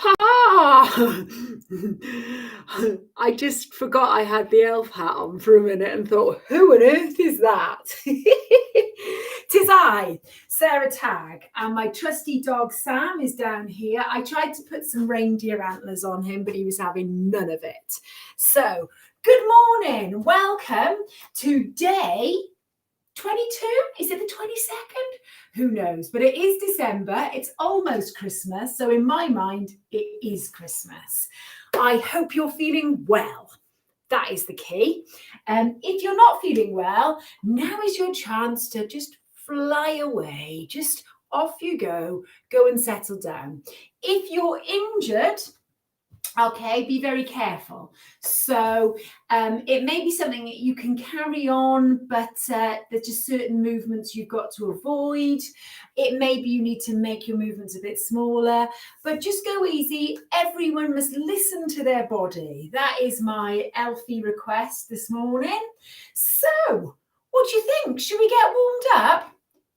Ah! I just forgot I had the elf hat on for a minute and thought, who on earth is that? Tis I, Sarah Tagg, and my trusty dog Sam is down here. I tried to put some reindeer antlers on him, but he was having none of it. So, good morning. Welcome to day 22? Is it the 22nd? Who knows? But it is December. It's almost Christmas. So in my mind, it is Christmas. I hope you're feeling well. That is the key. If you're not feeling well, now is your chance to just fly away. Just off you go. Go and settle down. If you're injured, okay, be very careful. So it may be something that you can carry on, but there's just certain movements you've got to avoid. It may be you need to make your movements a bit smaller, but just go easy. Everyone must listen to their body. That is my Elfie request this morning. So what do you think? Should we get warmed up?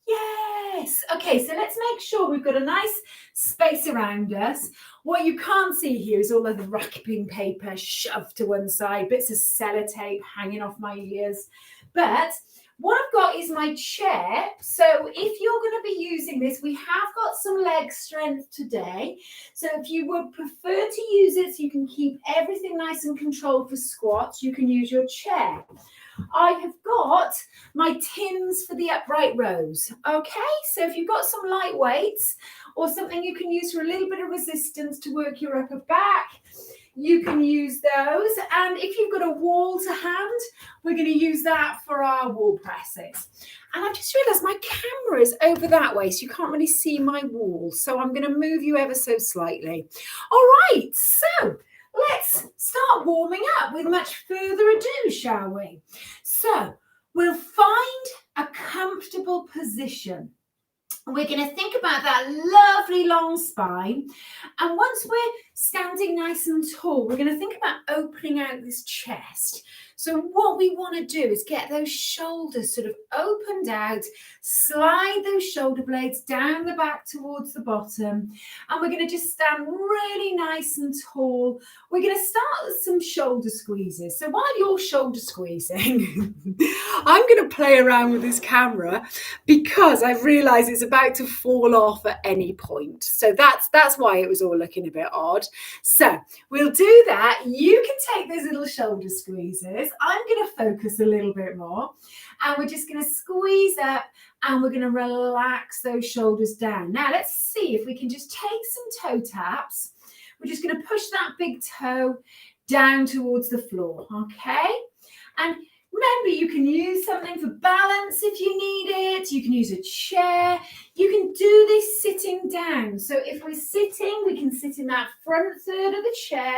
Yes. Okay, so let's make sure we've got a nice space around us. What you can't see here is all of the wrapping paper shoved to one side, bits of sellotape hanging off my ears. But what I've got is my chair. So if you're going to be using this, we have got some leg strength today. So if you would prefer to use it so you can keep everything nice and controlled for squats, you can use your chair. I have got my tins for the upright rows. Okay, so if you've got some light weights or something you can use for a little bit of resistance to work your upper back, you can use those. And if you've got a wall to hand, we're going to use that for our wall presses. And I've just realised my camera is over that way, so you can't really see my wall. So I'm going to move you ever so slightly. All right, so let's start warming up with much further ado, shall we? So we'll find a comfortable position. We're going to think about that lovely long spine. And once we're standing nice and tall, we're going to think about opening out this chest. So what we want to do is get those shoulders sort of opened out, slide those shoulder blades down the back towards the bottom. And we're going to just stand really nice and tall. We're going to start with some shoulder squeezes. So while you're shoulder squeezing, I'm going to play around with this camera because I've realised it's about to fall off at any point. So that's why it was all looking a bit odd. So we'll do that. You can take those little shoulder squeezes. I'm going to focus a little bit more. And we're just going to squeeze up and we're going to relax those shoulders down. Now let's see if we can just take some toe taps. We're just going to push that big toe down towards the floor, okay? And remember, you can use something for balance if you need it. You can use a chair. You can do this sitting down. So if we're sitting, we can sit in that front third of the chair.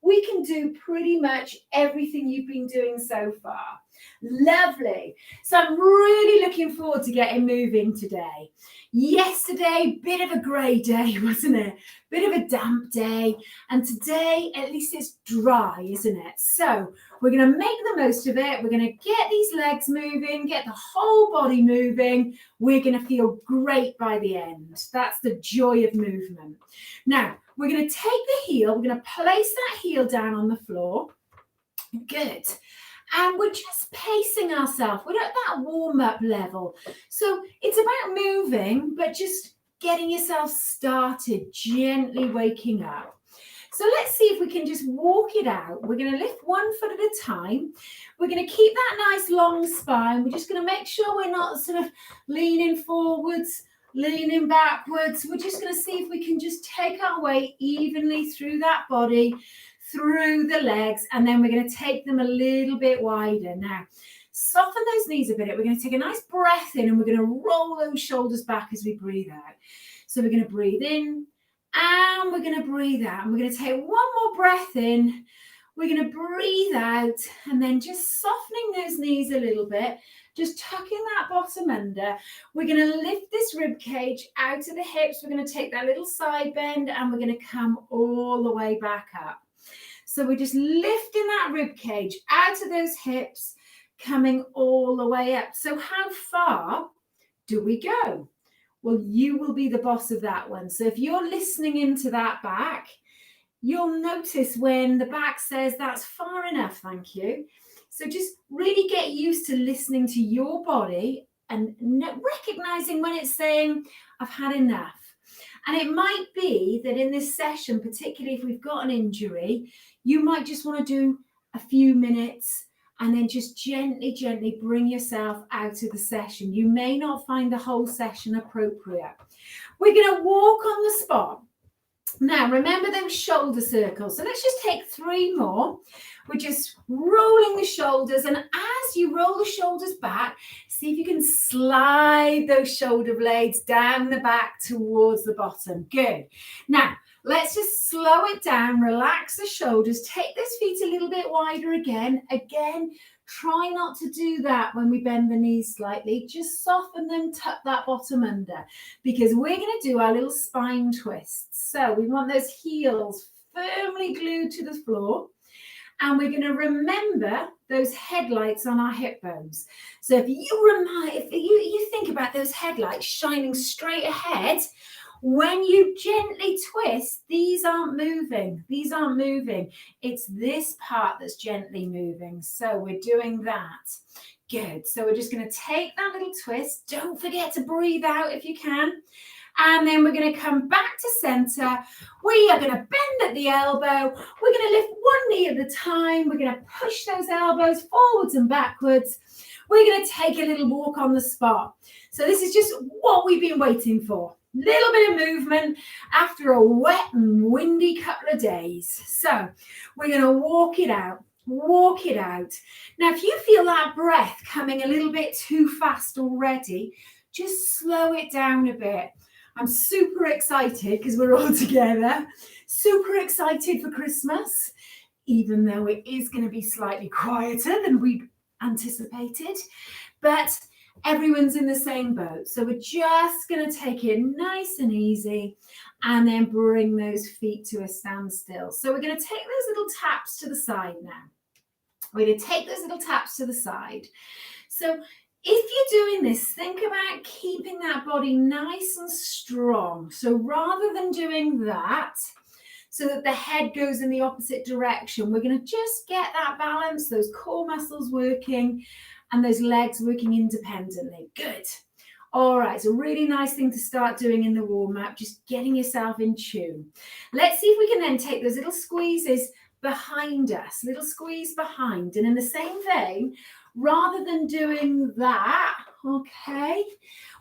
We can do pretty much everything you've been doing so far. Lovely. So I'm really looking forward to getting moving today. Yesterday, bit of a grey day, wasn't it? Bit of a damp day. And today, at least it's dry, isn't it? So we're going to make the most of it. We're going to get these legs moving, get the whole body moving. We're going to feel great by the end. That's the joy of movement. Now, we're going to take the heel. We're going to place that heel down on the floor. Good. And we're just pacing ourselves. We're at that warm-up level. So it's about moving, but just getting yourself started, gently waking up. So let's see if we can just walk it out. We're going to lift one foot at a time. We're going to keep that nice long spine. We're just going to make sure we're not sort of leaning forwards, leaning backwards. We're just going to see if we can just take our way evenly through that body, through the legs, and then we're going to take them a little bit wider. Now, soften those knees a bit. We're going to take a nice breath in and we're going to roll those shoulders back as we breathe out. So we're going to breathe in and we're going to breathe out. And we're going to take one more breath in. We're going to breathe out and then just softening those knees a little bit, just tucking that bottom under. We're going to lift this rib cage out of the hips. We're going to take that little side bend and we're going to come all the way back up. So we're just lifting that rib cage out of those hips, coming all the way up. So how far do we go? Well, you will be the boss of that one. So if you're listening into that back, you'll notice when the back says that's far enough, thank you. So just really get used to listening to your body and recognizing when it's saying, I've had enough. And it might be that in this session, particularly if we've got an injury, you might just want to do a few minutes and then just gently, gently bring yourself out of the session. You may not find the whole session appropriate. We're going to walk on the spot. Now, remember those shoulder circles. So let's just take 3 more. We're just rolling the shoulders. And as you roll the shoulders back, see if you can slide those shoulder blades down the back towards the bottom. Good. Now, let's just slow it down. Relax the shoulders. Take those feet a little bit wider again. Again, try not to do that when we bend the knees slightly. Just soften them, tuck that bottom under, because we're going to do our little spine twists. So we want those heels firmly glued to the floor. And we're going to remember those headlights on our hip bones. So if you think about those headlights shining straight ahead, when you gently twist, these aren't moving. These aren't moving. It's this part that's gently moving. So we're doing that. Good. So we're just going to take that little twist. Don't forget to breathe out if you can. And then we're going to come back to center. We are going to bend at the elbow. We're going to lift one knee at a time. We're going to push those elbows forwards and backwards. We're going to take a little walk on the spot. So this is just what we've been waiting for. Little bit of movement after a wet and windy couple of days. So we're going to walk it out. Walk it out. Now, if you feel that breath coming a little bit too fast already, just slow it down a bit. I'm super excited because we're all together. Super excited for Christmas, even though it is going to be slightly quieter than we anticipated. But everyone's in the same boat. So we're just going to take it nice and easy and then bring those feet to a standstill. So we're going to take those little taps to the side now. We're going to take those little taps to the side. So if you're doing this, think about keeping that body nice and strong. So rather than doing that, so that the head goes in the opposite direction, we're going to just get that balance, those core muscles working and those legs working independently. Good. All right, it's a really nice thing to start doing in the warm-up, just getting yourself in tune. Let's see if we can then take those little squeezes behind us, little squeeze behind. And in the same vein, rather than doing that, okay,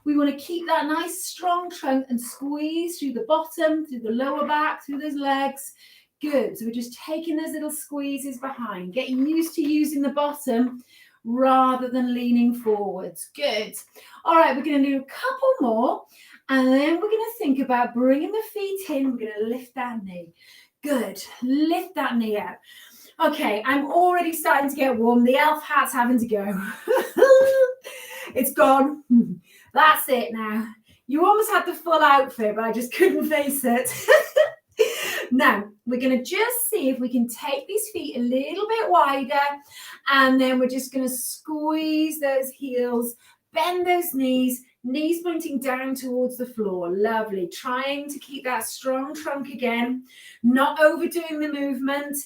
we want to keep that nice strong trunk and squeeze through the bottom, through the lower back, through those legs. Good. So we're just taking those little squeezes behind, getting used to using the bottom rather than leaning forwards. Good. All right, we're going to do a couple more, and then we're going to think about bringing the feet in. We're going to lift that knee. Good. Lift that knee out. Okay, I'm already starting to get warm. The elf hat's having to go. It's gone. That's it now. You almost had the full outfit, but I just couldn't face it. Now, we're going to just see if we can take these feet a little bit wider, and then we're just going to squeeze those heels, bend those knees pointing down towards the floor. Lovely. Trying to keep that strong trunk again, not overdoing the movement,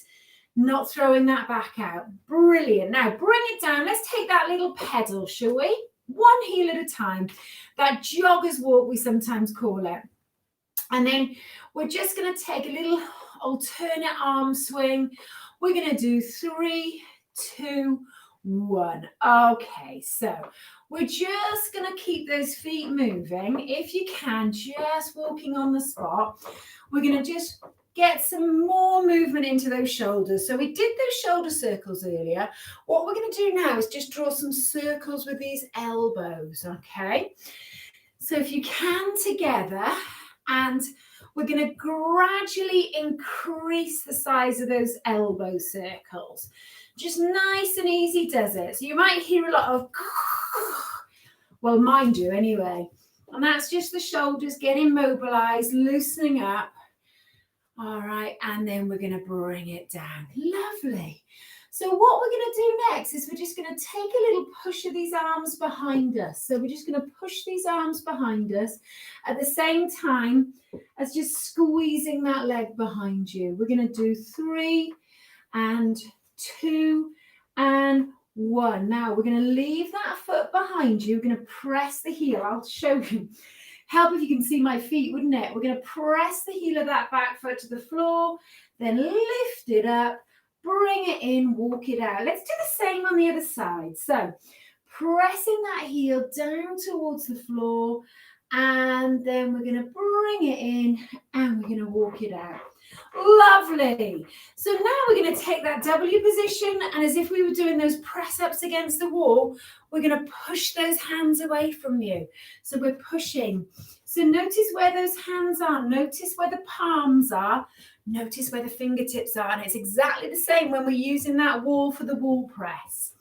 not throwing that back out. Brilliant. Now, bring it down. Let's take that little pedal, shall we? One heel at a time. That jogger's walk, we sometimes call it. And then we're just going to take a little alternate arm swing. We're going to do 3, 2, 1. Okay, so we're just going to keep those feet moving. If you can, just walking on the spot. We're going to just get some more movement into those shoulders. So we did those shoulder circles earlier. What we're going to do now is just draw some circles with these elbows, okay? So if you can, together, and we're going to gradually increase the size of those elbow circles. Just nice and easy does it. So you might hear a lot of, well, mine do anyway. And that's just the shoulders getting mobilized, loosening up. All right, and then we're going to bring it down. Lovely. So what we're going to do next is we're just going to take a little push of these arms behind us. So we're just going to push these arms behind us at the same time as just squeezing that leg behind you. We're going to do 3 and 2 and 1. Now we're going to leave that foot behind you. We're going to press the heel. I'll show you. Help if you can see my feet, wouldn't it? We're going to press the heel of that back foot to the floor, then lift it up, bring it in, walk it out. Let's do the same on the other side. So pressing that heel down towards the floor, and then we're going to bring it in and we're going to walk it out. Lovely. So now we're going to take that W position, and as if we were doing those press ups against the wall, we're going to push those hands away from you. So we're pushing. So notice where those hands are. Notice where the palms are. Notice where the fingertips are. And it's exactly the same when we're using that wall for the wall press.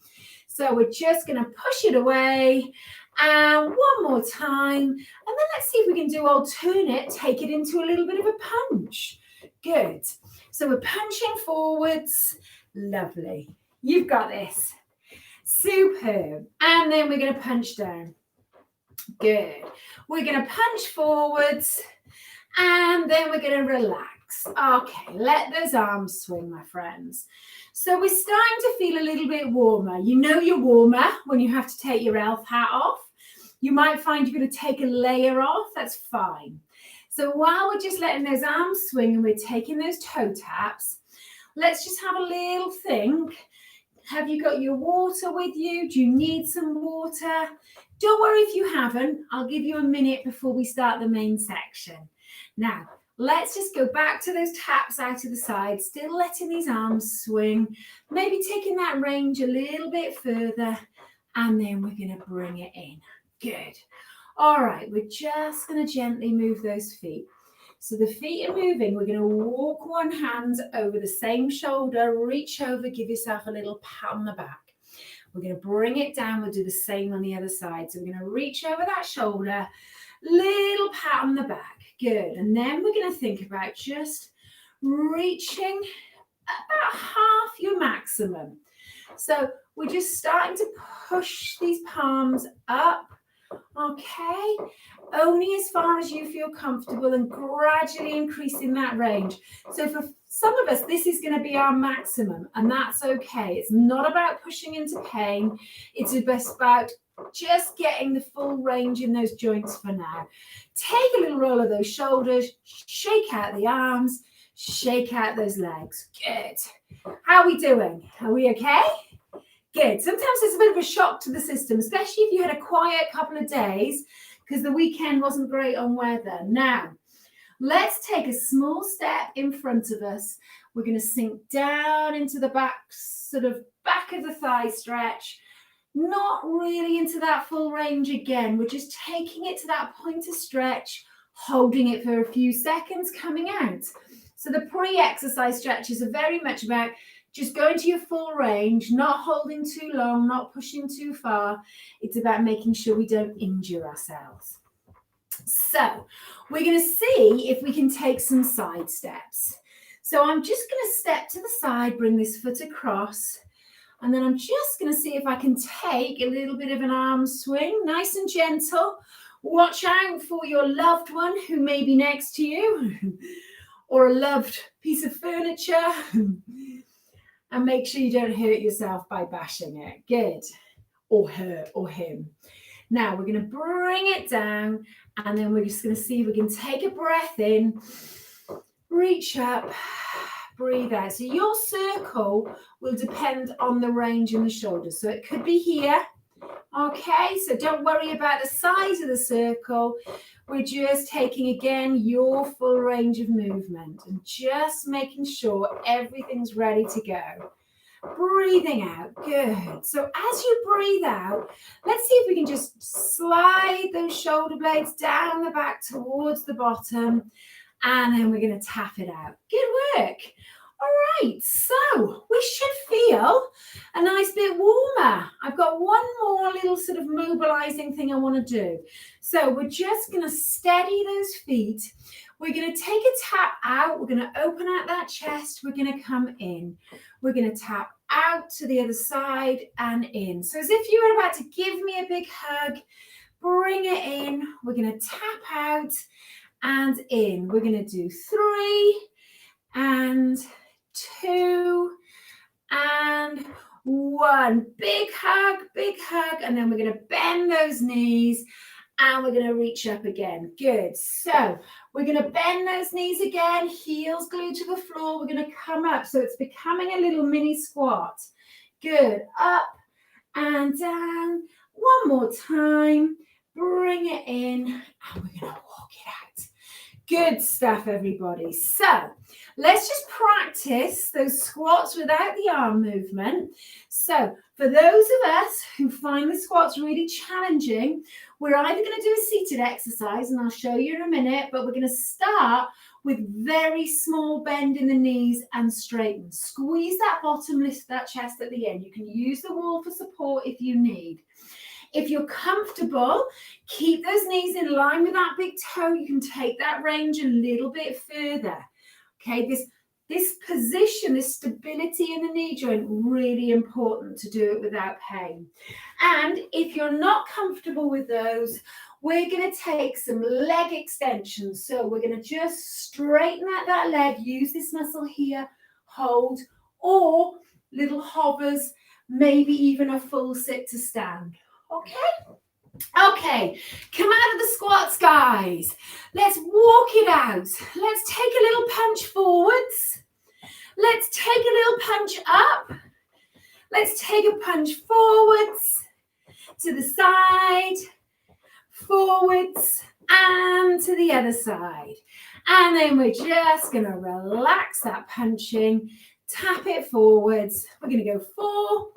So we're just going to push it away. And one more time. And then let's see if we can do alternate. Take it into a little bit of a punch. Good. So we're punching forwards. Lovely. You've got this. Superb. And then we're going to punch down. Good. We're going to punch forwards. And then we're going to relax. Okay, let those arms swing, my friends. So we're starting to feel a little bit warmer. You know you're warmer when you have to take your elf hat off. You might find you're going to take a layer off. That's fine. So while we're just letting those arms swing and we're taking those toe taps, let's just have a little think. Have you got your water with you? Do you need some water? Don't worry if you haven't. I'll give you a minute before we start the main section. Now, let's just go back to those taps out of the side, still letting these arms swing, maybe taking that range a little bit further, and then we're going to bring it in. Good. All right, we're just going to gently move those feet. So the feet are moving. We're going to walk one hand over the same shoulder, reach over, give yourself a little pat on the back. We're going to bring it down. We'll do the same on the other side. So we're going to reach over that shoulder, little pat on the back. Good. And then we're going to think about just reaching about half your maximum. So we're just starting to push these palms up. Okay, only as far as you feel comfortable and gradually increasing that range. So for some of us, this is going to be our maximum, and that's okay. It's not about pushing into pain. It's about just getting the full range in those joints for now. Take a little roll of those shoulders, shake out the arms, shake out those legs. Good. How are we doing? Are we okay? Good. Sometimes it's a bit of a shock to the system, especially if you had a quiet couple of days because the weekend wasn't great on weather. Now, let's take a small step in front of us. We're going to sink down into the back, sort of back of the thigh stretch, not really into that full range again. We're just taking it to that point of stretch, holding it for a few seconds, coming out. So the pre-exercise stretches are very much about just going to your full range, not holding too long, not pushing too far. It's about making sure we don't injure ourselves. So we're going to see if we can take some side steps. So I'm just going to step to the side, bring this foot across, and then I'm just going to see if I can take a little bit of an arm swing, nice and gentle. Watch out for your loved one who may be next to you or a loved piece of furniture. And make sure you don't hurt yourself by bashing it. Good. Or her or him. Now we're going to bring it down, and then we're just going to see if we can take a breath in, reach up, breathe out. So your circle will depend on the range in the shoulders. So it could be here. Okay, so don't worry about the size of the circle. We're just taking, again, your full range of movement and just making sure everything's ready to go. Breathing out. Good. So as you breathe out, let's see if we can just slide those shoulder blades down the back towards the bottom, and then we're going to tap it out. Good work. All right, so we should feel a nice bit warmer. I've got one more little sort of mobilizing thing I want to do. So we're just going to steady those feet. We're going to take a tap out. We're going to open out that chest. We're going to come in. We're going to tap out to the other side and in. So as if you were about to give me a big hug, bring it in. We're going to tap out and in. We're going to do 3 and 2 and 1. Big hug, and then we're going to bend those knees and we're going to reach up again. Good. So we're going to bend those knees again, heels glued to the floor. We're going to come up. So it's becoming a little mini squat. Good. Up and down. One more time. Bring it in and we're going to walk it out. Good stuff, everybody. So let's just practice those squats without the arm movement. So for those of us who find the squats really challenging, we're either going to do a seated exercise, and I'll show you in a minute, but we're going to start with very small bend in the knees and straighten. Squeeze that bottom, lift that chest at the end. You can use the wall for support if you need. If you're comfortable, keep those knees in line with that big toe. You can take that range a little bit further. Okay, this position, this stability in the knee joint, really important to do it without pain. And if you're not comfortable with those, we're going to take some leg extensions. So we're going to just straighten out that leg, use this muscle here, hold, or little hovers, maybe even a full sit to stand. Okay, come out of the squats, guys. Let's walk it out. Let's take a little punch forwards. Let's take a little punch up. Let's take a punch forwards, to the side, forwards, and to the other side. And then we're just going to relax that punching, tap it forwards. We're going to go 4,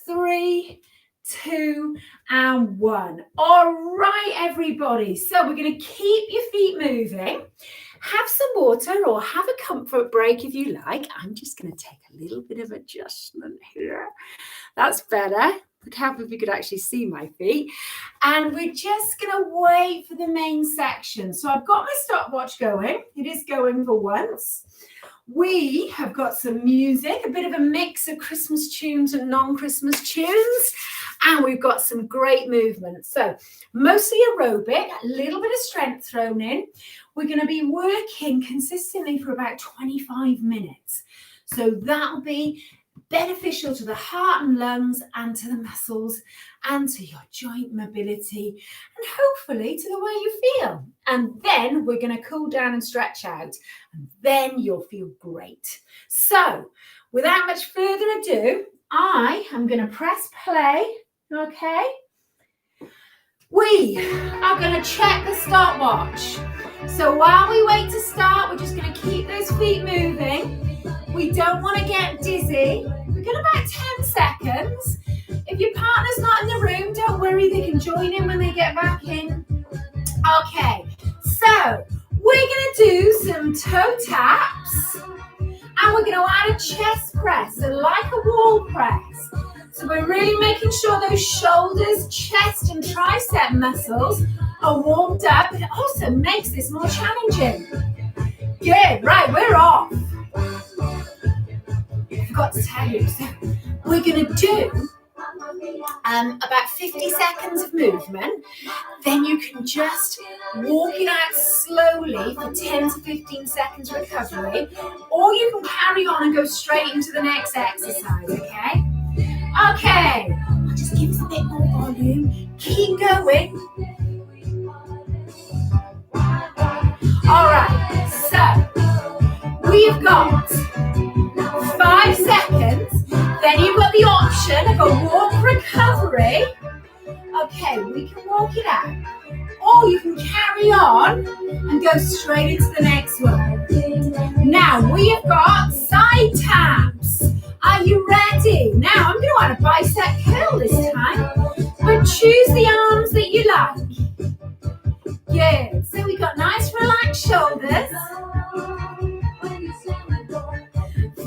3, 2 and 1. All right, everybody. So we're going to keep your feet moving. Have some water or have a comfort break if you like. I'm just going to take a little bit of adjustment here. That's better. Would help if you could actually see my feet. And we're just going to wait for the main section. So I've got my stopwatch going. It is going for once. We have got some music, a bit of a mix of Christmas tunes and non-Christmas tunes. And we've got some great movement. So mostly aerobic, a little bit of strength thrown in. We're going to be working consistently for about 25 minutes. So that'll be beneficial to the heart and lungs and to the muscles and to your joint mobility and hopefully to the way you feel. And then we're going to cool down and stretch out and then you'll feel great. So without much further ado, I am going to press play. Okay, we are going to check the stopwatch. So while we wait to start, we're just going to keep those feet moving. We don't want to get dizzy. We've got about 10 seconds. If your partner's not in the room, don't worry, they can join in when they get back in. Okay, so we're going to do some toe taps and we're going to add a chest press, so like a wall press. So we're really making sure those shoulders, chest and tricep muscles are warmed up. It also makes this more challenging. Good, right, we're off. I forgot to tell you, so we're going to do about 50 seconds of movement. Then you can just walk it out slowly for 10 to 15 seconds recovery, or you can carry on and go straight into the next exercise, okay? Okay, I'll just give us a bit more volume. Keep going. All right, so we've got 5 seconds. Then you've got the option of a walk recovery. Okay, we can walk it out. Or you can carry on and go straight into the next one. Now we have got side taps. Are you ready? Now I'm going to add a bicep curl this time, but choose the arms that you like. Good. So we've got nice relaxed shoulders.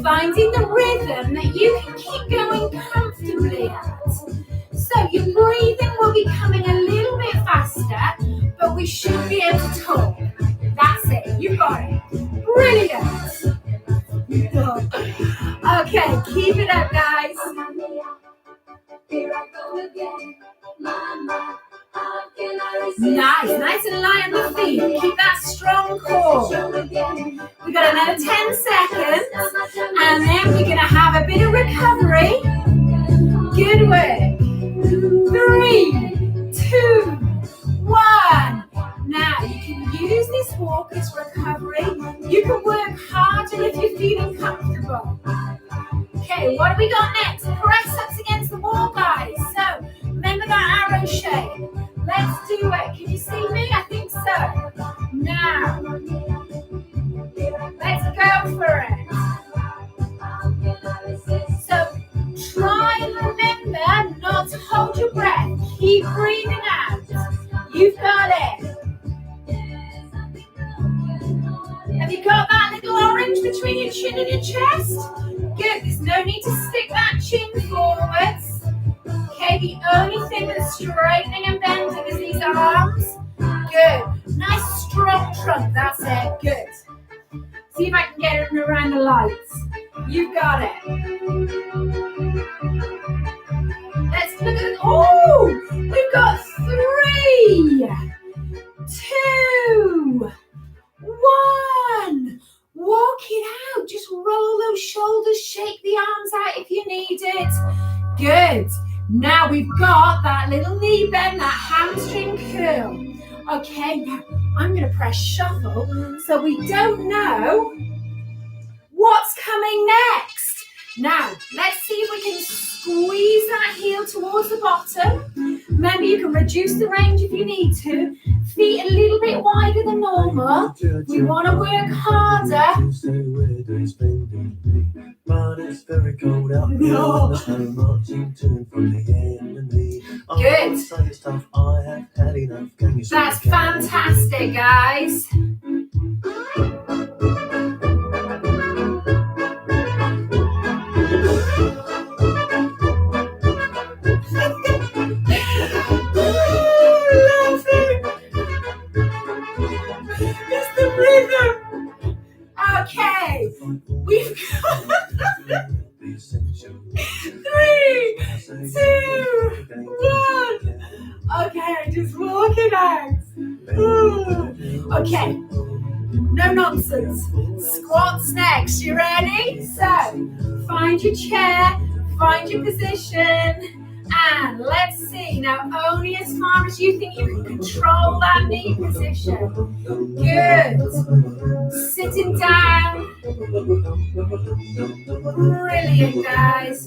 Finding the rhythm that you can keep going comfortably at. So your breathing will be coming a little bit faster, but we should be able to talk. That's it. You You've got it. Brilliant. Okay, keep it up, guys. Nice and light on the feet. Keep that strong core. We got another 10 seconds, and then we're gonna have a bit of recovery. Good work. 3, 2, 1. Now you can use this walk as recovery. You can work harder if you're feeling comfortable. Okay, what do we got next? Press ups against the wall, guys. So remember that arrow shape. Let's do it. Can you see me? I think so. Now, let's go for it. So try and remember not to hold your breath. Keep breathing out. You've got it. Have you got that little orange between your chin and your chest? Good. There's no need to stick that chin forwards. Okay, the only thing that's straightening and bending is these arms. Good. Nice strong trunk. That's it. Good. See if I can get it around the lights. You've got it. Let's look at it. Oh, we've got 3, 2, 1. Walk it out. Just roll those shoulders. Shake the arms out if you need it. Good. Now we've got that little knee bend, that hamstring curl. Okay, now I'm going to press shuffle so we don't know what's coming next. Now, let's see if we can squeeze that heel towards the bottom. Remember, you can reduce the range if you need to. Feet a little bit wider than normal. We want to work harder. Good. That's fantastic, guys. Okay, we've got 3, 2, 1. Okay, just walk it out. Okay, no nonsense. Squats next. You ready? So, find your chair, find your position. And let's see, now only as far as you think you can control that knee position. Good. Sitting down. Brilliant, guys.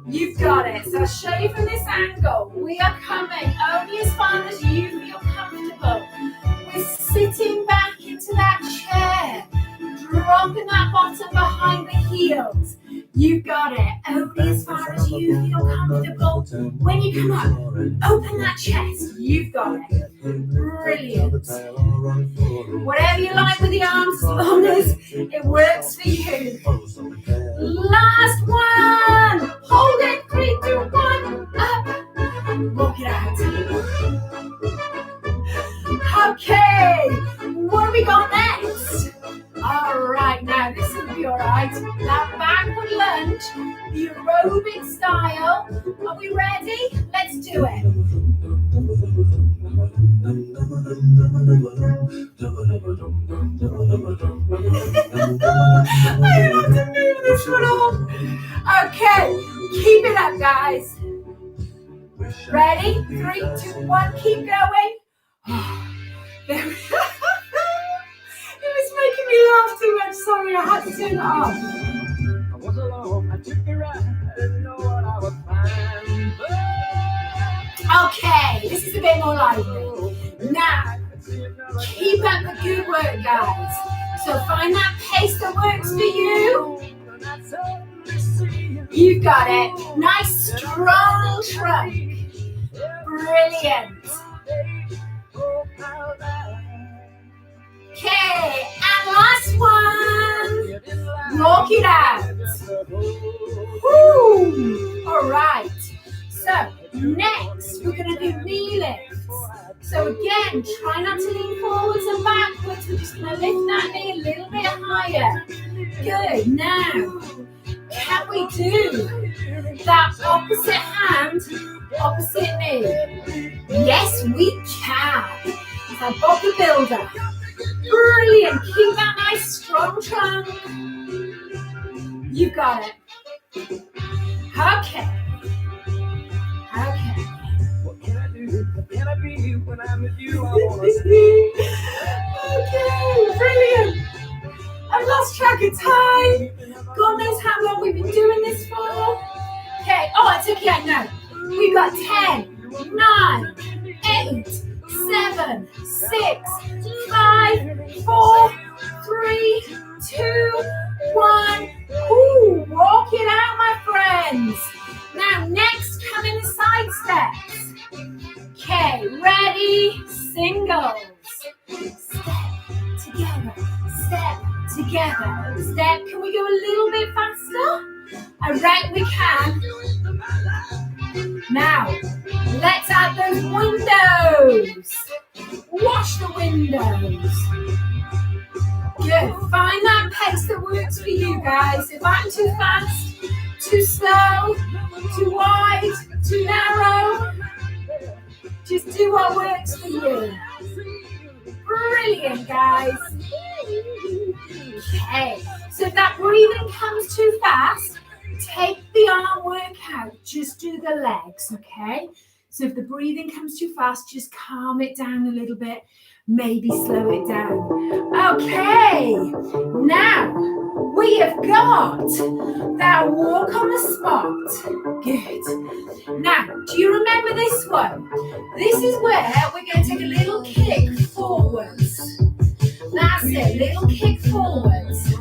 You've got it. So I'll show you from this angle. We are coming only as far as you feel comfortable. We're sitting back into that chair, dropping that bottom behind the heels. You've got it. Only as far as you feel comfortable. When you come up, open that chest. You've got it. Brilliant. Whatever you like with the arms, as long as it works for you. Last one. Hold it. 3, 2, 1. Up. Walk it out. Okay. What do we got next? All right, now this will be all right. That backward lunge, the aerobic style. Are we ready? Let's do it. I have to move this one off. Okay, keep it up, guys. Ready? 3, 2, 1. Keep going. There we go. It was making me laugh too much. Sorry, I had to turn it off. I was alone. I took a ride. I didn't know what I would find. Okay, this is a bit more lively. Now, keep up the good work, guys. So find that pace that works for you. You've got it. Nice, strong trunk. Brilliant. Okay, and last one. Walk it out. Woo. All right. So next, we're going to do knee lifts. So again, try not to lean forwards and backwards. We're just little bit higher. Good. Now, can we do that opposite hand, opposite knee? Yes, we can. So Bob the Builder. Brilliant. Keep that nice strong trunk. You've got it. Okay. Okay. What can I do? What can I be when I'm with you? Okay, brilliant. I've lost track of time. God knows how long we've been doing this for. Okay, oh, it's okay, I know. We've got 10, 9, 8, 7, 6, 5, 4, 3, 2, 1. Ooh, walk it out, my friends. Now, next, come in the side steps. Okay, ready, singles. Step together, step together, step. Can we go a little bit faster? I reckon we can. Now, let's add those windows. Wash the windows. Good. Find that pace that works for you guys. If I'm too fast, too slow, too wide, too narrow, just do what works for you. Brilliant, guys. Okay, so if that breathing comes too fast, take the arm work out. Just do the legs, okay? So if the breathing comes too fast, just calm it down a little bit. Maybe slow it down. Okay, now we have got that walk on the spot. Good. Now, do you remember this one? This is where we're going to take a little kick forwards. That's it, little kick forwards.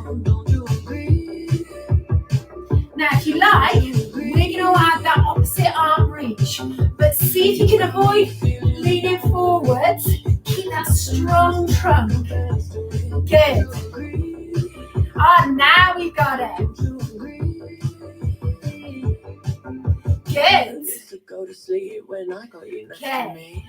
Now, if you like, we're going to add that opposite arm reach. But see if you can avoid leaning forwards. Keep that strong trunk. Good. Oh, now we've got it. Good. Go to sleep when I got you next to me.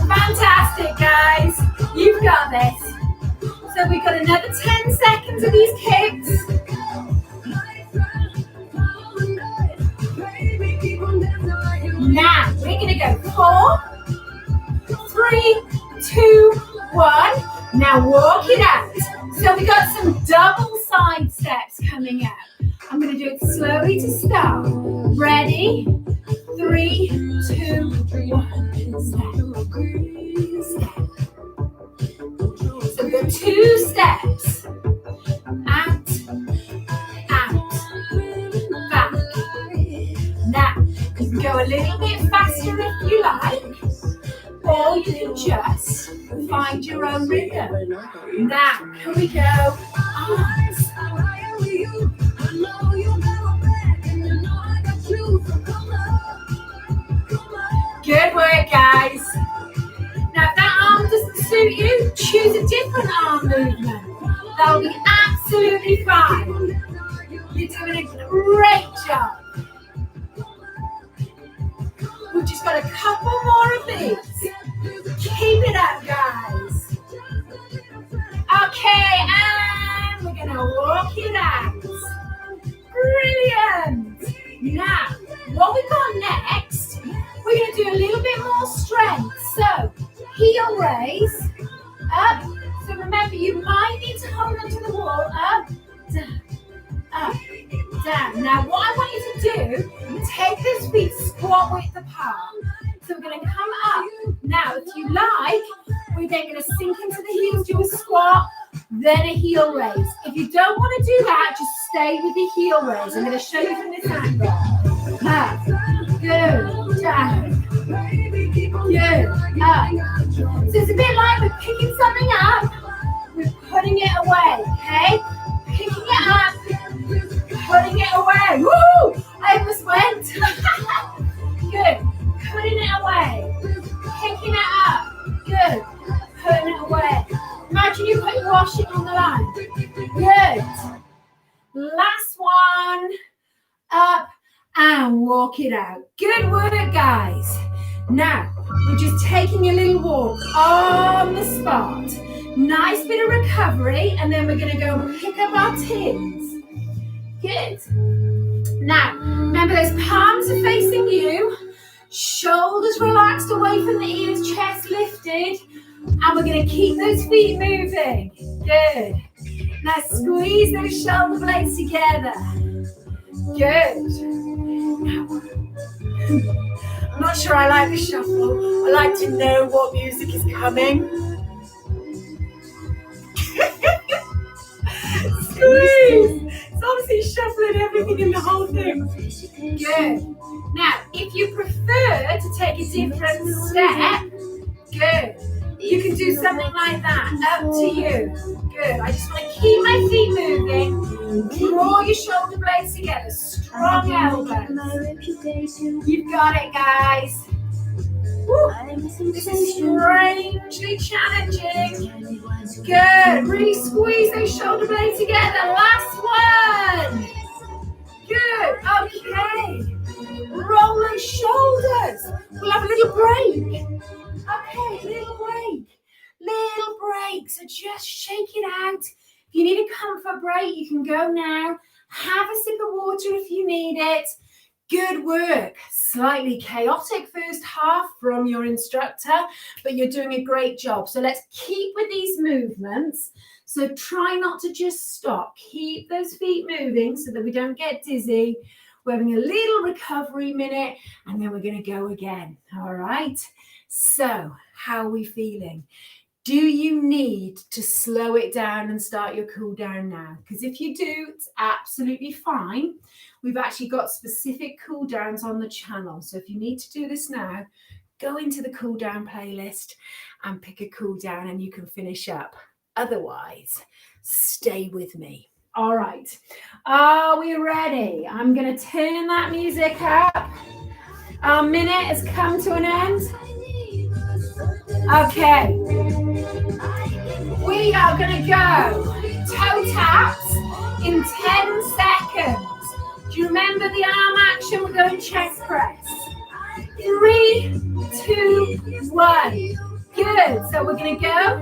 Fantastic, guys. You've got this. So we've got another 10 seconds of these kicks. Now, we're going to go 4, 3, 2, 1. Now walk it out. So we got some double side steps coming up. I'm going to do it slowly to start. Ready? 3, 2, 1. Step. So we've got 2 steps. Out, back. Now, you can go a little bit faster if you like, or you can just find your own rhythm. Now, can we go arms? Good work, guys. Now, if that arm doesn't suit you, choose a different arm movement. That'll be absolutely fine. You're doing a great job. We've just got a couple more of these. Keep it up, guys. Okay, and we're going to walk it out. Brilliant. Now, what we've got next, we're going to do a little bit more strength. So, heel raise, up. So remember, you might need to hold onto the wall, up, down, up, down. Now, what I want you to do, take those feet squat width apart. So we're going to come up. Now, if you like, we're then going to sink into the heels, do a squat, then a heel raise. If you don't want to do that, just stay with the heel raise. I'm going to show you from this angle. Up, good, down, good, up. So it's a bit like we're picking something up, we're putting it away, okay? Picking it up, putting it away. Woo! I almost went. Good. Putting it away. Picking it up. Good. Putting it away. Imagine you put your washing on the line. Good. Last one. Up and walk it out. Good work, guys. Now, We're just taking a little walk on the spot. Nice bit of recovery, and then we're going to go and pick up our tins. Good. Now, remember those palms are facing you, shoulders relaxed away from the ears, chest lifted, and we're going to keep those feet moving. Good. Now squeeze those shoulder blades together. Good. I'm not sure I like the shuffle. I like to know what music is coming. Squeeze. It's obviously shuffling everything in the whole thing. Good. Now, if you prefer to take a different step, good. You can do something like that. Up to you. Good. I just want to keep my feet moving. Draw your shoulder blades together. Strong elbows. You've got it, guys. Woo. This is strangely challenging. Good. Really squeeze those shoulder blades together. Last one. Good. Okay. Roll those shoulders. We'll have a little break. Okay, little break. So just shake it out. If you need a comfort break, you can go now. Have a sip of water if you need it. Good work. Slightly chaotic first half from your instructor, but you're doing a great job. So let's keep with these movements. So try not to just stop. Keep those feet moving so that we don't get dizzy. We're having a little recovery minute, and then we're going to go again. All right. So how are we feeling? Do you need to slow it down and start your cool down now? Because if you do, it's absolutely fine. We've actually got specific cool downs on the channel. So if you need to do this now, go into the cool down playlist and pick a cool down and you can finish up. Otherwise, stay with me. All right. Are we ready? I'm going to turn that music up. Our minute has come to an end. Okay. We are going to go toe taps in 10 seconds. Do you remember the arm action? We're going chest press. 3, 2, 1. Good. So we're going to go.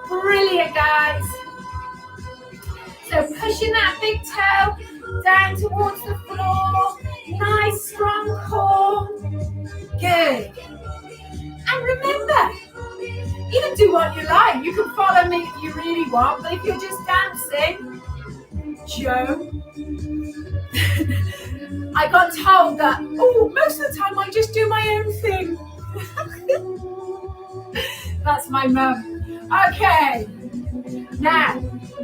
Brilliant, guys. So pushing that big toe down towards the floor. Nice, strong core. Good. And remember, you can do what you like. You can follow me if you really want, but if you're just dancing, Joe, I got told that, most of the time I just do my own thing. That's my mum. Okay. Now,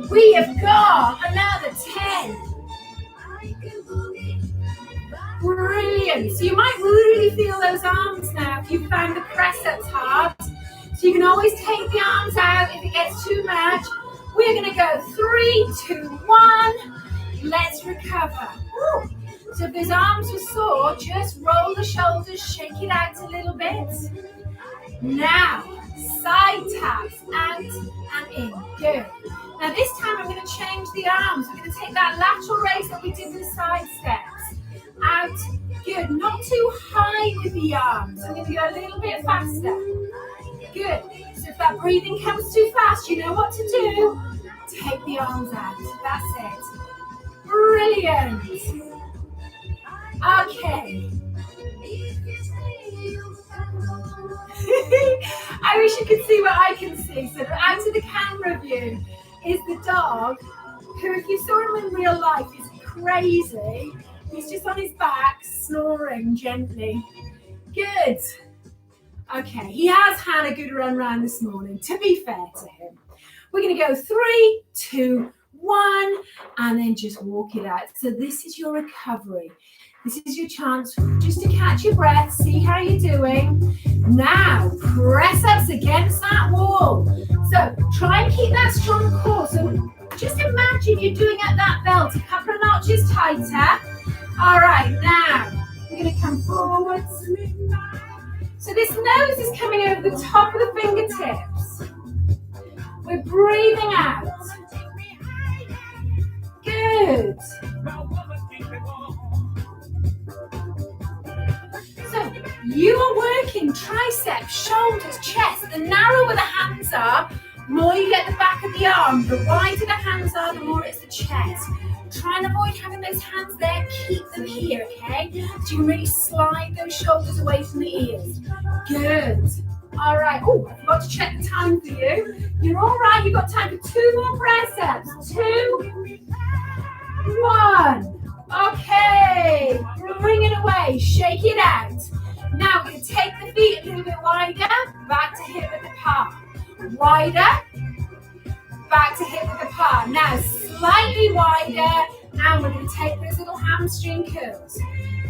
we have got another 10. Brilliant. So you might really feel those arms now if you find the press-ups hard. So you can always take the arms out if it gets too much. We're going to go 3, 2, 1. Let's recover. Woo. So if those arms are sore, just roll the shoulders, shake it out a little bit. Now, side taps, out and in. Good. Now this time I'm going to change the arms. We're going to take that lateral raise that we did with the side steps. Out. Good. Not too high with the arms. I'm going to go a little bit faster. Good. So if that breathing comes too fast, you know what to do. Take the arms out. That's it. Brilliant. Okay. I wish you could see what I can see. So out of the camera view is the dog who, if you saw him in real life, is crazy. He's just on his back, snoring gently. Good. Okay, he has had a good run round this morning, to be fair to him. We're going to go 3, 2, 1, and then just walk it out. So this is your recovery. This is your chance just to catch your breath, see how you're doing. Now, press ups against that wall. So try and keep that strong core. So just imagine you're doing at that belt, a couple of notches tighter. All right, now we're going to come forwards. So this nose is coming over the top of the fingertips. We're breathing out. Good. You are working triceps, shoulders, chest. The narrower the hands are, more you get the back of the arm. The wider the hands are, the more it's the chest. Try and avoid having those hands there. Keep them here, okay? So you can really slide those shoulders away from the ears. Good. All right. Oh, I forgot to check the time for you. You're all right. You've got time for 2 more press ups. 2, 1. Okay. Bring it away. Shake it out. Now we're going to take the feet a little bit wider. Back to hip width apart. Wider. Back to hip width apart. Now slightly wider. And we're going to take those little hamstring curls.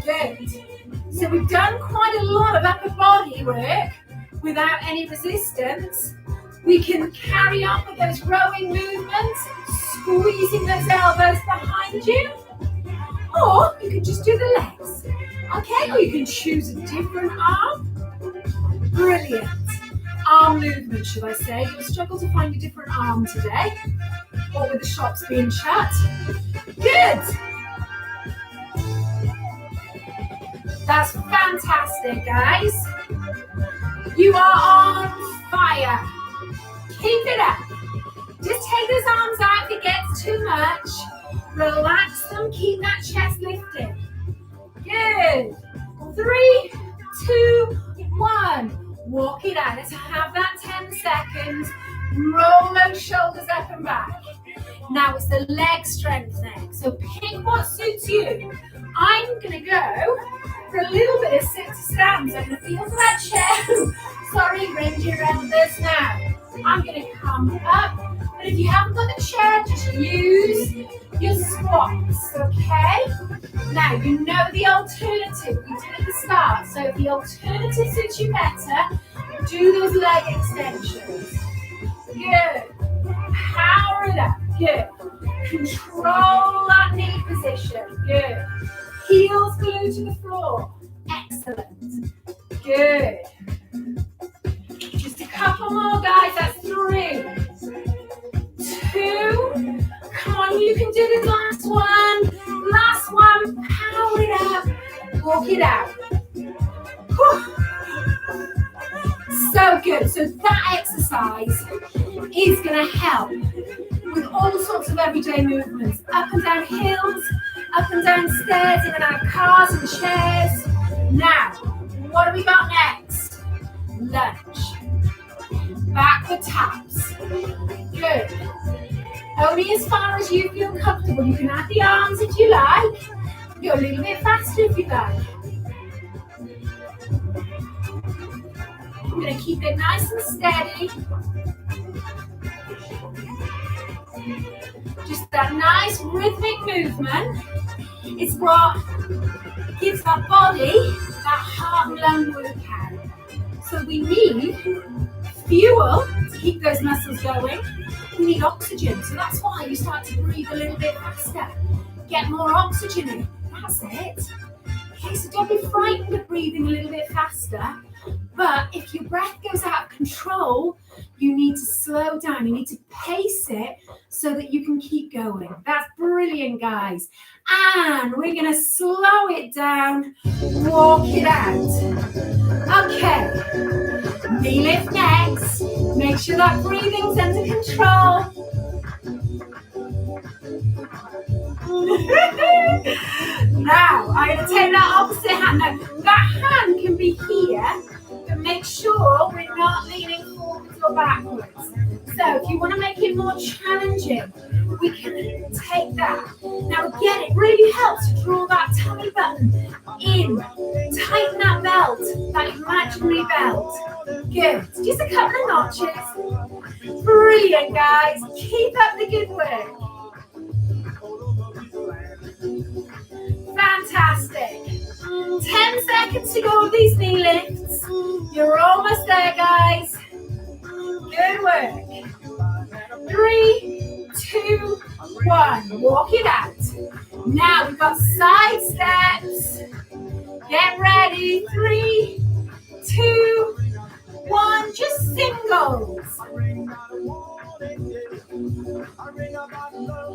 Good. So we've done quite a lot of upper body work without any resistance. We can carry on with those rowing movements, squeezing those elbows behind you. Or you can just do the legs. Okay, or you can choose a different arm. Brilliant. Arm movement, should I say. You'll struggle to find a different arm today, or with the shops being shut. Good. That's fantastic, guys. You are on fire. Keep it up. Just take those arms out if it gets too much. Relax them. Keep that chest lifted. Good. 3, 2, 1. Walk it out. Let's have that 10 seconds. Roll those shoulders up and back. Now it's the leg strength next. So pick what suits you. I'm going to go for a little bit of sit to stand. So I'm going to feel for that chair. Sorry, raise your elbows now. I'm going to come up. But if you haven't got the chair, just use your squats, okay? Now, you know the alternative. We did at the start. So if the alternative suits you better, do those leg extensions. Good. Power it up. Good. Control that knee position. Good. Heels glued to the floor. Excellent. Good. Just a couple more, guys. That's 3, 2. Come on, you can do this last one. Last one. Power it up. Walk it out. Whew. So good. So that exercise is going to help with all sorts of everyday movements. Up and down hills, up and down stairs, in and out of cars and chairs. Now, what have we got next? Lunge. Backward taps. Good. Only as far as you feel comfortable. You can add the arms if you like. Go a little bit faster if you like. I'm going to keep it nice and steady. Just that nice rhythmic movement is what gives our body that heart and lung workout. So we need fuel to keep those muscles going. We need oxygen. So that's why you start to breathe a little bit faster. Get more oxygen in. That's it. Okay, so don't be frightened of breathing a little bit faster. But if your breath goes out of control, you need to slow down. You need to pace it so that you can keep going. That's brilliant, guys. And we're going to slow it down, walk it out. Okay, knee lift next. Make sure that breathing's under control. Now, I'm going to take that opposite hand. Now, that hand can be here, but make sure we're not leaning forwards or backwards. So if you want to make it more challenging, we can take that. Now again, it really helps to draw that tummy button in. Tighten that belt, that imaginary belt. Good. Just a couple of notches. Brilliant, guys. Keep up the good work. Fantastic. 10 seconds to go with these knee lifts. You're almost there, guys. Good work. 3, 2, 1. Walk it out. Now we've got side steps. Get ready. 3, 2, 1. Just singles.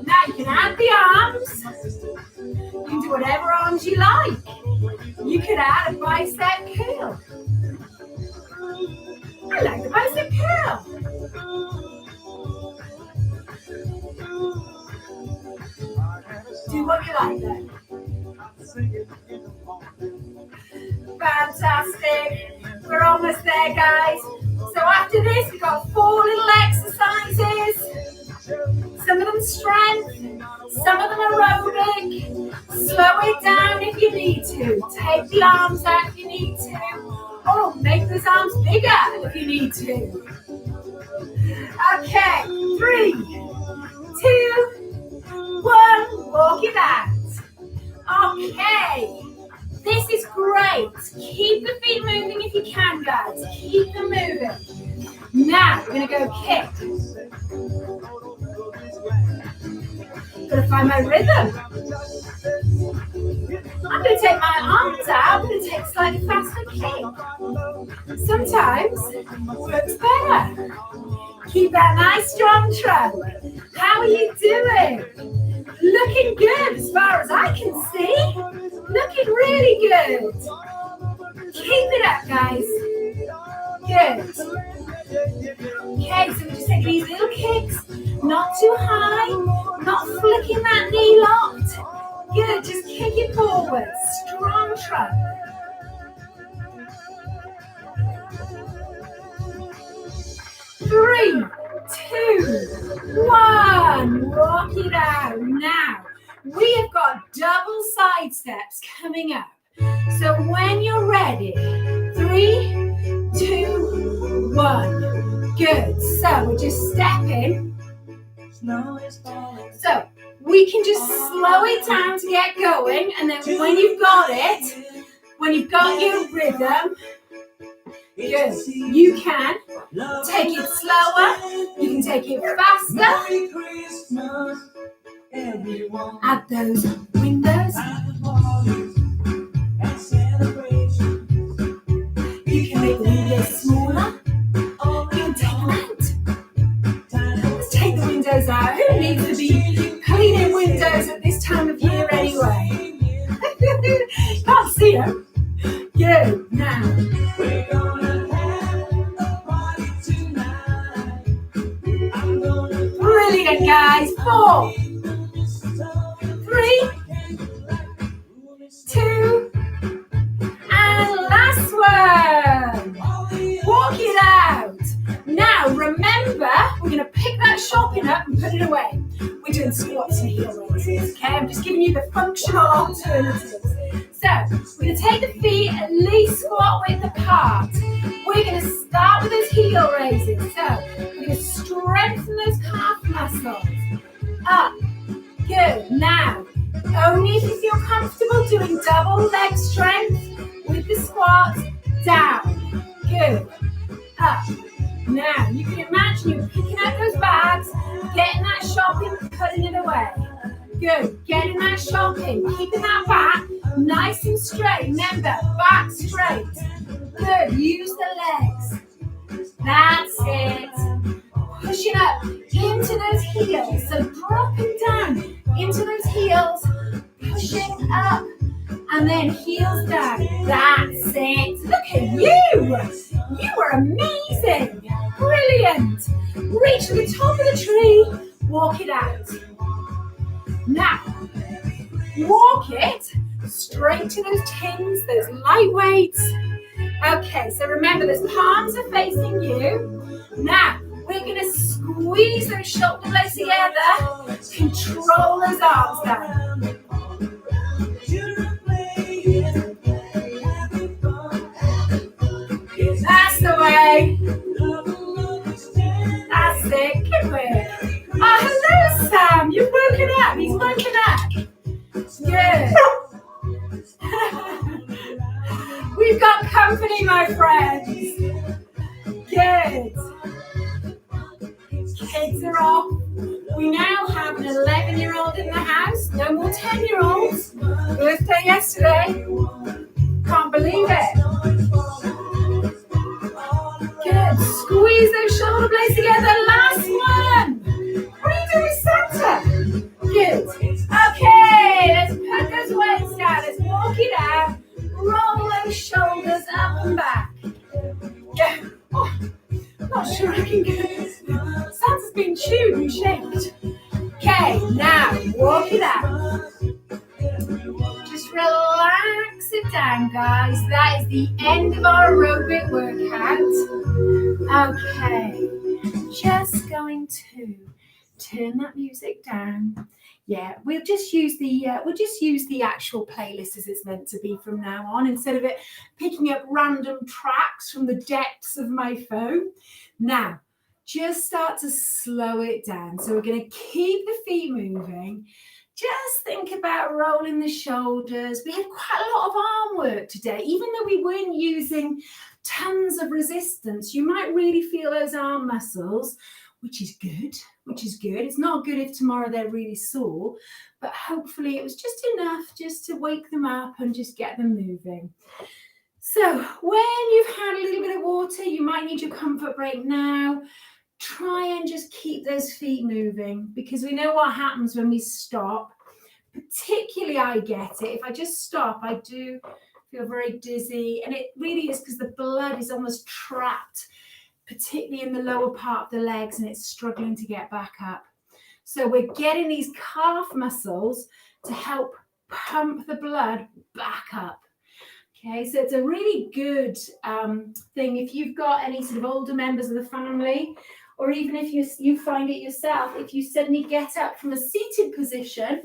Now you can add the arms. You can do whatever arms as you like. You could add a bicep curl. I like the bicep curl. Do what you like then. Fantastic. We're almost there, guys. So after this, we've got 4 little exercises. Some of them strength, some of them aerobic. Slow it down if you need to. Take the arms out if you need to. Or make those arms bigger if you need to. Okay, 3, 2, 1. Walk it out. Okay. This is great. Keep the feet moving if you can, guys. Keep them moving. Now, we're going to go kick. Gotta find my rhythm. I'm going to take my arms out. I'm going to take a slightly faster kick. Sometimes it works better. Keep that nice strong trunk. How are you doing? Looking good as far as I can see. Looking really good. Keep it up, guys. Good. Okay, so we're just taking these little kicks. Not too high. Not flicking that knee locked. Good, just kick it forward. Strong trunk. Three, 2, 1. Walk it out. Now, we have got double side steps coming up. So when you're ready, 3, 2, 1. Good. So we're just stepping. So we can just slow it down to get going, and then when you've got it, when you've got your rhythm, good. You can take it slower. You can take it faster. Add those windows. You can make the windows smaller. You can take them out. Let's take the windows out. Who needs to be cleaning windows at this time of year anyway? Can't see them. Good. Now. Brilliant, guys. 4, 3, 2, and last one. Walk it out. Now, remember, we're going to pick that shopping up and put it away. We're doing squats and heel raises, okay? I'm just giving you the functional alternatives. So, we're going to take the feet at least squat width apart. We're going to start with those heel raises. So, we're going to strengthen those calf muscles. Up. Good. Now, only if you feel comfortable doing double leg strength with the squats. Down. Good. Up. Now, you can imagine you're picking up those bags, getting that shopping, putting it away. Good. Getting that shopping, keeping that back nice and straight. Remember, back straight. Good. Use the legs. That's it. Pushing up into those heels. So dropping down into those heels, pushing up, and then heels down. That's it. Look at you. You are amazing. Brilliant. Reach to the top of the tree. Walk it out. Now, walk it straight to those tins, those light weights. Okay, so remember, those palms are facing you. Now, we're going to squeeze those shoulder blades together. Control those arms down. That's the way. That's it. Good work. Oh, hello, Sam. You've woken up. He's woken up. Good. We've got company, my friends. Good. Kids are off. We now have an 11-year-old in the house. No more 10-year-olds. Birthday yesterday. Can't believe it. Good. Squeeze those shoulder blades together. Last one. What are you doing, Santa? Good. Okay, let's put those weights down. Let's walk it out. Roll those shoulders up and back. Go. Oh, I'm not sure I can go. Sounds has been chewed and shaped. Okay, now walk it out. Just relax it down, guys. That is the end of our aerobic workout. Okay, just going to turn that music down. Yeah, we'll just use the actual playlist as it's meant to be from now on, instead of it picking up random tracks from the depths of my phone. Now, just start to slow it down. So we're going to keep the feet moving. Just think about rolling the shoulders. We had quite a lot of arm work today, even though we weren't using tons of resistance. You might really feel those arm muscles, which is good. It's not good if tomorrow they're really sore, but hopefully it was just enough just to wake them up and just get them moving. So when you've had a little bit of water, you might need your comfort break now. Try and just keep those feet moving, because we know what happens when we stop. Particularly, I get it. If I just stop, I do feel very dizzy, and it really is because the blood is almost trapped, particularly in the lower part of the legs, and it's struggling to get back up. So we're getting these calf muscles to help pump the blood back up. Okay, so it's a really good thing if you've got any sort of older members of the family, or even if you find it yourself, if you suddenly get up from a seated position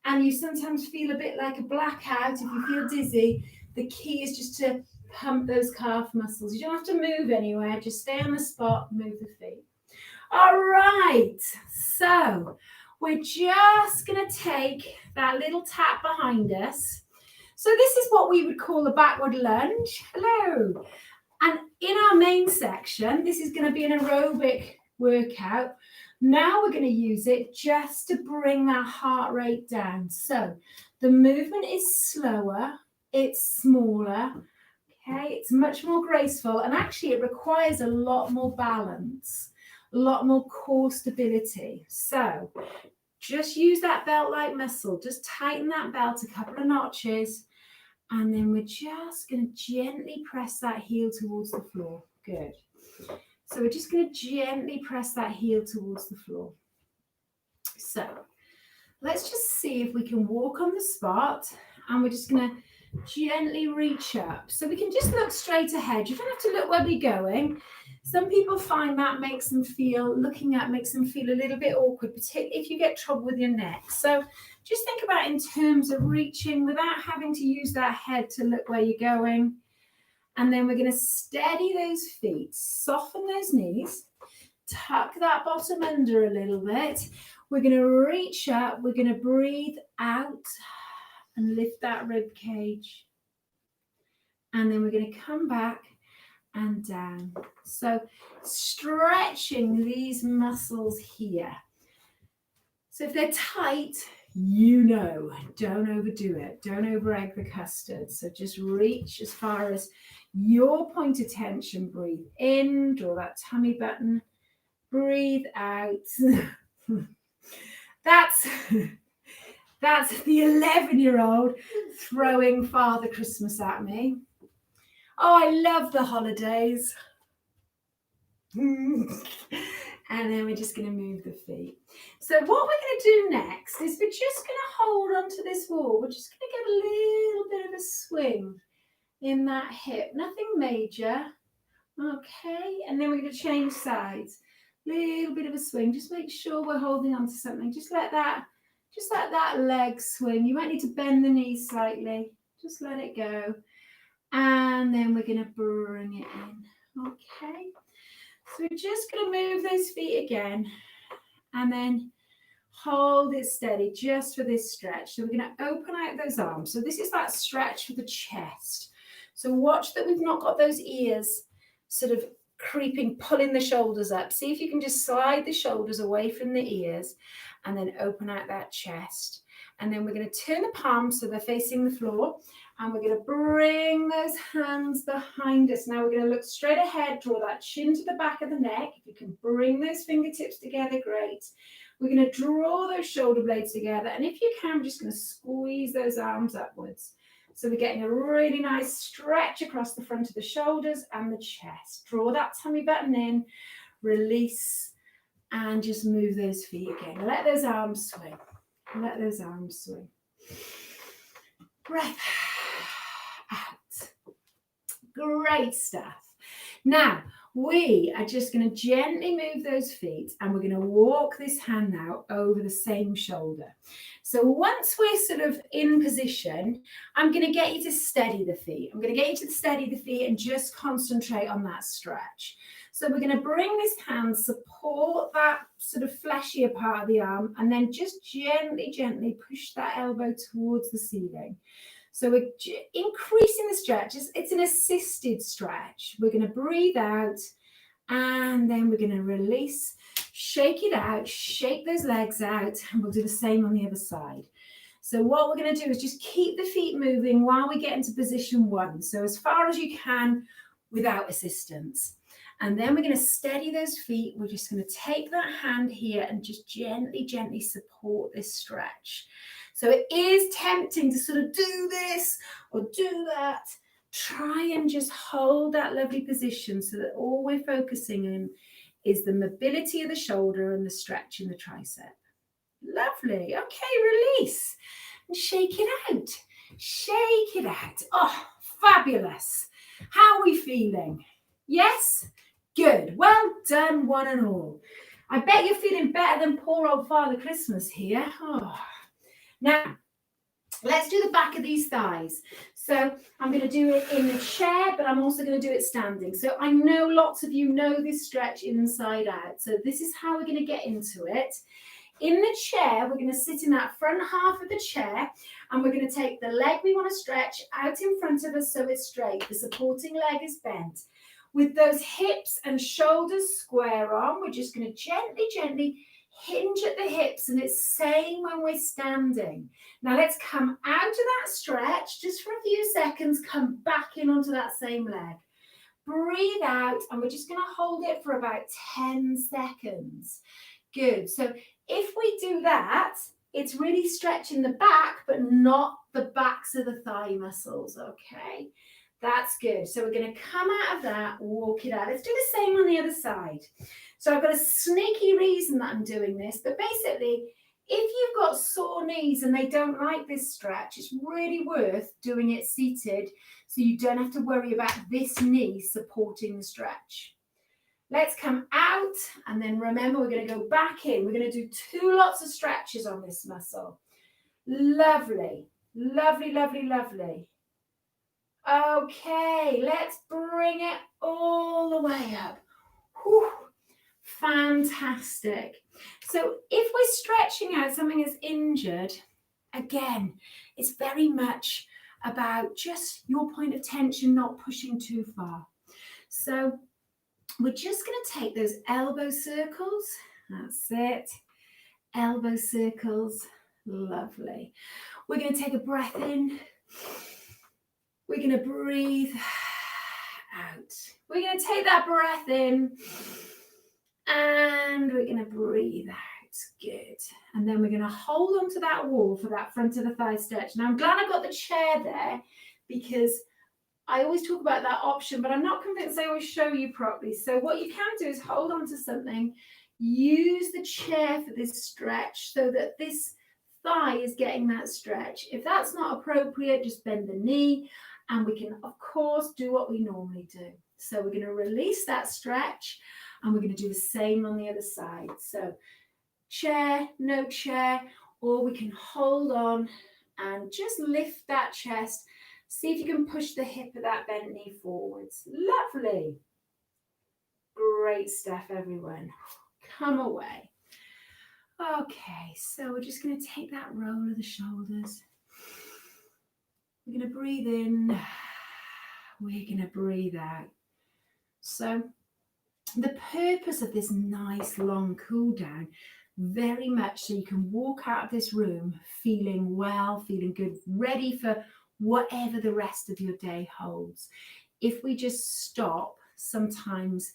and you sometimes feel a bit like a blackout, if you feel dizzy, the key is just to pump those calf muscles. You don't have to move anywhere, just stay on the spot, move the feet. All right, so we're just going to take that little tap behind us. So this is what we would call a backward lunge. Hello. And in our main section, this is going to be an aerobic workout. Now we're going to use it just to bring that heart rate down. So the movement is slower, it's smaller, okay, it's much more graceful, and actually it requires a lot more balance, a lot more core stability. So just use that belt-like muscle, just tighten that belt a couple of notches, and then we're just going to gently press that heel towards the floor. Good. So we're just going to gently press that heel towards the floor. So let's just see if we can walk on the spot, and we're just going to gently reach up. So we can just look straight ahead. You don't have to look where we're going. Some people find that makes them feel a little bit awkward, particularly if you get trouble with your neck. So just think about in terms of reaching without having to use that head to look where you're going. And then we're going to steady those feet, soften those knees, tuck that bottom under a little bit. We're going to reach up, we're going to breathe out and lift that rib cage. And then we're going to come back and down. So stretching these muscles here. So if they're tight, don't overdo it. Don't over-egg the custard. So just reach as far as your point of tension. Breathe in, draw that tummy button. Breathe out. That's the 11-year-old throwing Father Christmas at me. Oh, I love the holidays. And then we're just going to move the feet. So what we're going to do next is we're just going to hold onto this wall. We're just going to get a little bit of a swing in that hip. Nothing major. Okay. And then we're going to change sides. Little bit of a swing. Just make sure we're holding onto something. Just let that leg swing. You might need to bend the knees slightly. Just let it go. And then we're going to bring it in. Okay. So we're just going to move those feet again and then hold it steady just for this stretch. So we're going to open out those arms. So this is that stretch for the chest. So watch that we've not got those ears sort of creeping, pulling the shoulders up. See if you can just slide the shoulders away from the ears and then open out that chest. And then we're going to turn the palms so they're facing the floor. And we're going to bring those hands behind us. Now we're going to look straight ahead, draw that chin to the back of the neck. If you can bring those fingertips together, great. We're going to draw those shoulder blades together. And if you can, we're just going to squeeze those arms upwards. So we're getting a really nice stretch across the front of the shoulders and the chest. Draw that tummy button in, release, and just move those feet again. Let those arms swing. Let those arms swing. Breath out. Great stuff. Now, we are just going to gently move those feet and we're going to walk this hand now over the same shoulder. So once we're sort of in position, I'm going to get you to steady the feet. I'm going to get you to steady the feet and just concentrate on that stretch. So we're going to bring this hand, support that sort of fleshier part of the arm, and then just gently, gently push that elbow towards the ceiling. So we're increasing the stretch. It's an assisted stretch. We're going to breathe out and then we're going to release, shake it out, shake those legs out, and we'll do the same on the other side. So what we're going to do is just keep the feet moving while we get into position one. So as far as you can without assistance. And then we're going to steady those feet. We're just going to take that hand here and just gently, gently support this stretch. So it is tempting to sort of do this or do that. Try and just hold that lovely position so that all we're focusing on is the mobility of the shoulder and the stretch in the tricep. Lovely. Okay, release and shake it out. Shake it out. Oh, fabulous. How are we feeling? Yes? Good. Well done, one and all. I bet you're feeling better than poor old Father Christmas here. Oh. Now, let's do the back of these thighs. So I'm going to do it in the chair, but I'm also going to do it standing. So I know lots of you know this stretch inside out. So this is how we're going to get into it. In the chair, we're going to sit in that front half of the chair, and we're going to take the leg we want to stretch out in front of us so it's straight. The supporting leg is bent. With those hips and shoulders square on, we're just going to gently, gently hinge at the hips, and it's same when we're standing. Now let's come out of that stretch just for a few seconds, come back in onto that same leg. Breathe out, and we're just going to hold it for about 10 seconds. Good. So if we do that, it's really stretching the back, but not the backs of the thigh muscles, okay? That's good. So we're going to come out of that, walk it out. Let's do the same on the other side. So I've got a sneaky reason that I'm doing this, but basically, if you've got sore knees and they don't like this stretch, it's really worth doing it seated so you don't have to worry about this knee supporting the stretch. Let's come out, and then remember, we're going to go back in. We're going to do 2 lots of stretches on this muscle. Lovely, lovely, lovely, lovely. Okay, let's bring it all the way up. Whew. Fantastic. So if we're stretching out something that's injured, again, it's very much about just your point of tension, not pushing too far. So we're just going to take those elbow circles. That's it. Elbow circles. Lovely. We're going to take a breath in. We're going to breathe out. We're going to take that breath in. And we're going to breathe out. Good. And then we're going to hold on to that wall for that front of the thigh stretch. Now, I'm glad I got the chair there because I always talk about that option, but I'm not convinced I always show you properly. So what you can do is hold on to something, use the chair for this stretch so that this thigh is getting that stretch. If that's not appropriate, just bend the knee, and we can, of course, do what we normally do. So we're going to release that stretch, and we're going to do the same on the other side. So chair, no chair, or we can hold on and just lift that chest. See if you can push the hip of that bent knee forwards. Lovely. Great stuff, everyone. Come away. Okay, so we're just going to take that roll of the shoulders. We're going to breathe in. We're going to breathe out. So the purpose of this nice long cool down, very much so you can walk out of this room feeling well, feeling good, ready for whatever the rest of your day holds. If we just stop, sometimes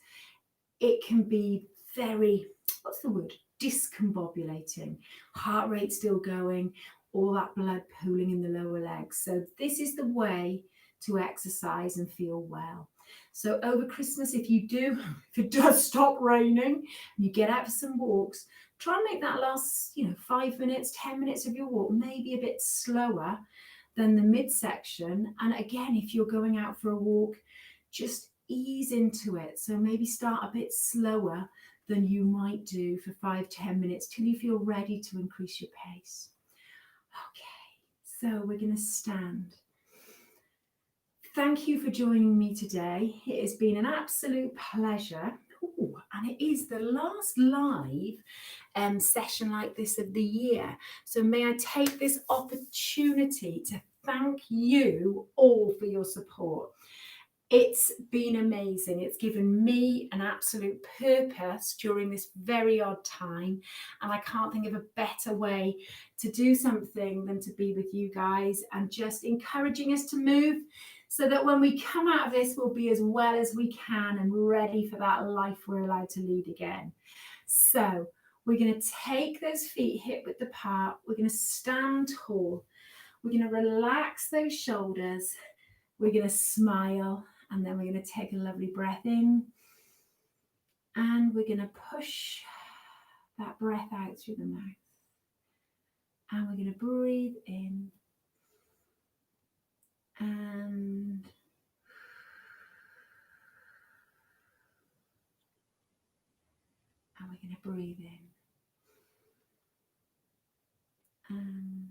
it can be very, what's the word? Discombobulating. Heart rate still going. all that blood pooling in the lower legs. So this is the way to exercise and feel well. So over Christmas, if it does stop raining, you get out for some walks, try and make that last, 5 minutes, 10 minutes of your walk, maybe a bit slower than the midsection. And again, if you're going out for a walk, just ease into it. So maybe start a bit slower than you might do for 5-10 minutes till you feel ready to increase your pace. Okay, so we're going to stand. Thank you for joining me today. It has been an absolute pleasure. Ooh, and it is the last live session like this of the year. So may I take this opportunity to thank you all for your support. It's been amazing. It's given me an absolute purpose during this very odd time. And I can't think of a better way to do something than to be with you guys and just encouraging us to move so that when we come out of this, we'll be as well as we can and ready for that life we're allowed to lead again. So we're going to take those feet hip width apart. We're going to stand tall. We're going to relax those shoulders. We're going to smile. And then we're going to take a lovely breath in. And we're going to push that breath out through the mouth. And we're going to breathe in. And we're going to breathe in. And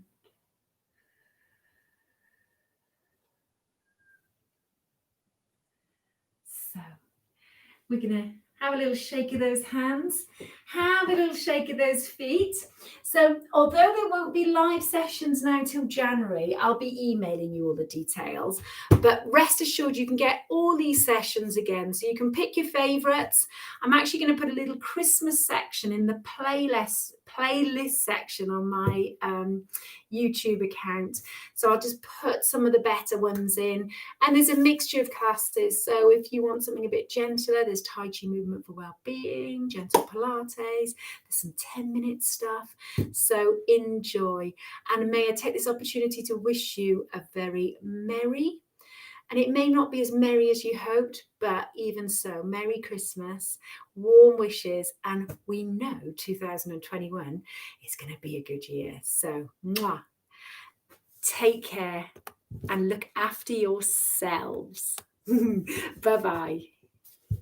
so we're going to have a little shake of those hands, have a little shake of those feet. So although there won't be live sessions now till January, I'll be emailing you all the details. But rest assured you can get all these sessions again. So you can pick your favourites. I'm actually going to put a little Christmas section in the playlist section on my YouTube account. So I'll just put some of the better ones in. And there's a mixture of classes. So if you want something a bit gentler, there's Tai Chi movement for well-being, gentle Pilates, there's some 10-minute stuff. So enjoy. And may I take this opportunity to wish you a very merry, and it may not be as merry as you hoped, but even so, Merry Christmas, warm wishes, and we know 2021 is going to be a good year. So, mwah. Take care and look after yourselves. Bye-bye.